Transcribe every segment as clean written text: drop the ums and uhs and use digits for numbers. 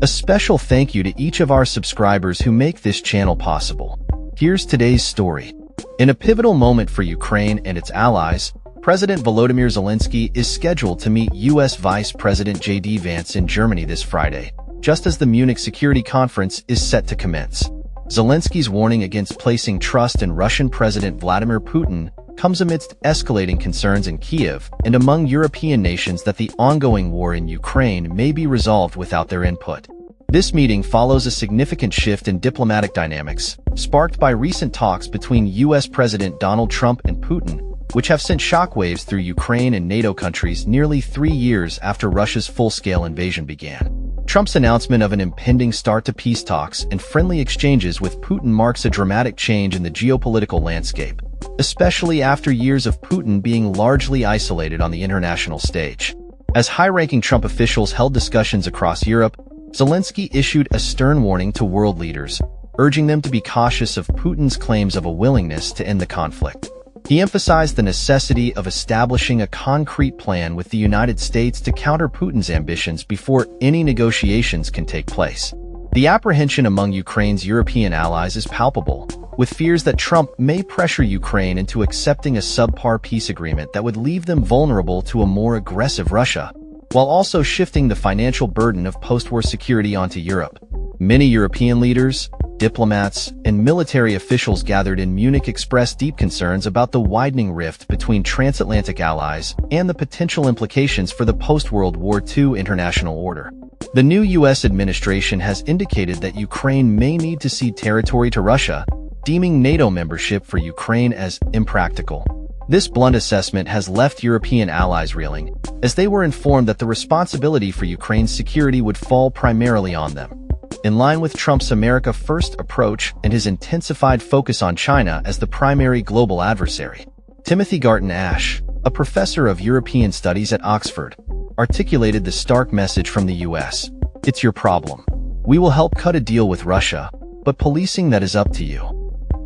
A special thank you to each of our subscribers who make this channel possible. Here's today's story. In a pivotal moment for Ukraine and its allies, President Volodymyr Zelensky is scheduled to meet U.S. Vice President J.D. Vance in Germany this Friday, just as the Munich Security Conference is set to commence. Zelensky's warning against placing trust in Russian President Vladimir Putin comes amidst escalating concerns in Kyiv and among European nations that the ongoing war in Ukraine may be resolved without their input. This meeting follows a significant shift in diplomatic dynamics, sparked by recent talks between U.S. President Donald Trump and Putin, which have sent shockwaves through Ukraine and NATO countries nearly 3 years after Russia's full-scale invasion began. Trump's announcement of an impending start to peace talks and friendly exchanges with Putin marks a dramatic change in the geopolitical landscape, especially after years of Putin being largely isolated on the international stage. As high-ranking Trump officials held discussions across Europe, Zelensky issued a stern warning to world leaders, urging them to be cautious of Putin's claims of a willingness to end the conflict. He emphasized the necessity of establishing a concrete plan with the United States to counter Putin's ambitions before any negotiations can take place. The apprehension among Ukraine's European allies is palpable, with fears that Trump may pressure Ukraine into accepting a subpar peace agreement that would leave them vulnerable to a more aggressive Russia, while also shifting the financial burden of post-war security onto Europe. Many European leaders, diplomats, and military officials gathered in Munich expressed deep concerns about the widening rift between transatlantic allies and the potential implications for the post-World War II international order. The new U.S. administration has indicated that Ukraine may need to cede territory to Russia, deeming NATO membership for Ukraine as impractical. This blunt assessment has left European allies reeling, as they were informed that the responsibility for Ukraine's security would fall primarily on them. In line with Trump's America First approach and his intensified focus on China as the primary global adversary, Timothy Garton-Ash, a professor of European Studies at Oxford, articulated the stark message from the U.S. "It's your problem. We will help cut a deal with Russia, but policing that is up to you."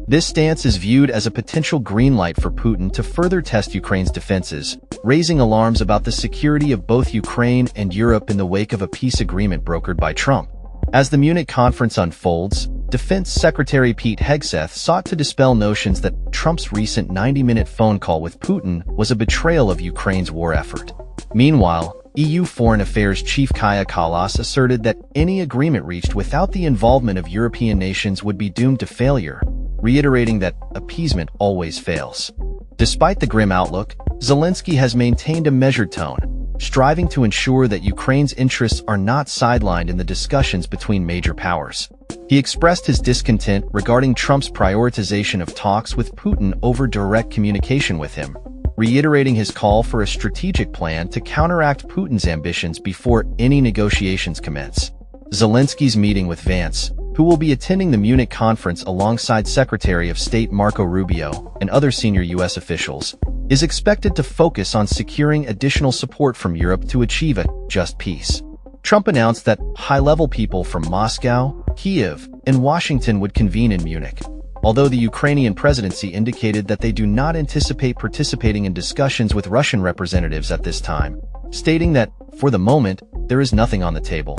This stance is viewed as a potential green light for Putin to further test Ukraine's defenses, raising alarms about the security of both Ukraine and Europe in the wake of a peace agreement brokered by Trump. As the Munich conference unfolds, Defense Secretary Pete Hegseth sought to dispel notions that Trump's recent 90-minute phone call with Putin was a betrayal of Ukraine's war effort. Meanwhile, EU Foreign Affairs Chief Kaja Kallas asserted that any agreement reached without the involvement of European nations would be doomed to failure, reiterating that appeasement always fails. Despite the grim outlook, Zelensky has maintained a measured tone, striving to ensure that Ukraine's interests are not sidelined in the discussions between major powers. He expressed his discontent regarding Trump's prioritization of talks with Putin over direct communication with him, reiterating his call for a strategic plan to counteract Putin's ambitions before any negotiations commence. Zelensky's meeting with Vance, who will be attending the Munich conference alongside Secretary of State Marco Rubio and other senior U.S. officials, is expected to focus on securing additional support from Europe to achieve a just peace. Trump announced that high-level people from Moscow, Kyiv, and Washington would convene in Munich, although the Ukrainian presidency indicated that they do not anticipate participating in discussions with Russian representatives at this time, stating that, for the moment, there is nothing on the table.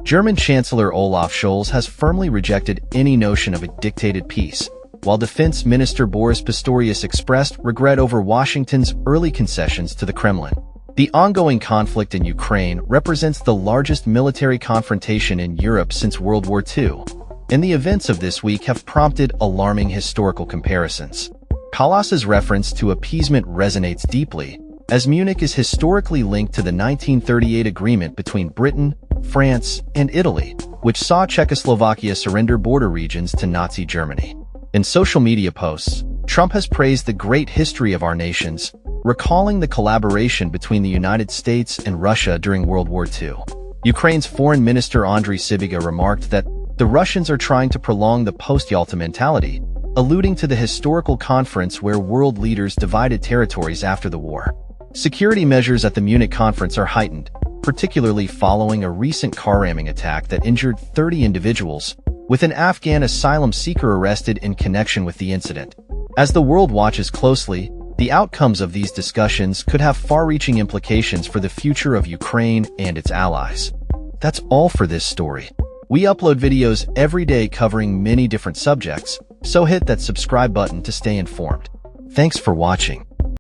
German Chancellor Olaf Scholz has firmly rejected any notion of a dictated peace, while Defense Minister Boris Pistorius expressed regret over Washington's early concessions to the Kremlin. The ongoing conflict in Ukraine represents the largest military confrontation in Europe since World War II, and the events of this week have prompted alarming historical comparisons. Kallas's reference to appeasement resonates deeply, as Munich is historically linked to the 1938 agreement between Britain, France, and Italy, which saw Czechoslovakia surrender border regions to Nazi Germany. In social media posts, Trump has praised the great history of our nations, recalling the collaboration between the United States and Russia during World War II. Ukraine's Foreign Minister Andriy Sybiga remarked that the Russians are trying to prolong the post-Yalta mentality, alluding to the historical conference where world leaders divided territories after the war. Security measures at the Munich conference are heightened, particularly following a recent car ramming attack that injured 30 individuals, with an Afghan asylum seeker arrested in connection with the incident. As the world watches closely, the outcomes of these discussions could have far-reaching implications for the future of Ukraine and its allies. That's all for this story. We upload videos every day covering many different subjects, so hit that subscribe button to stay informed. Thanks for watching.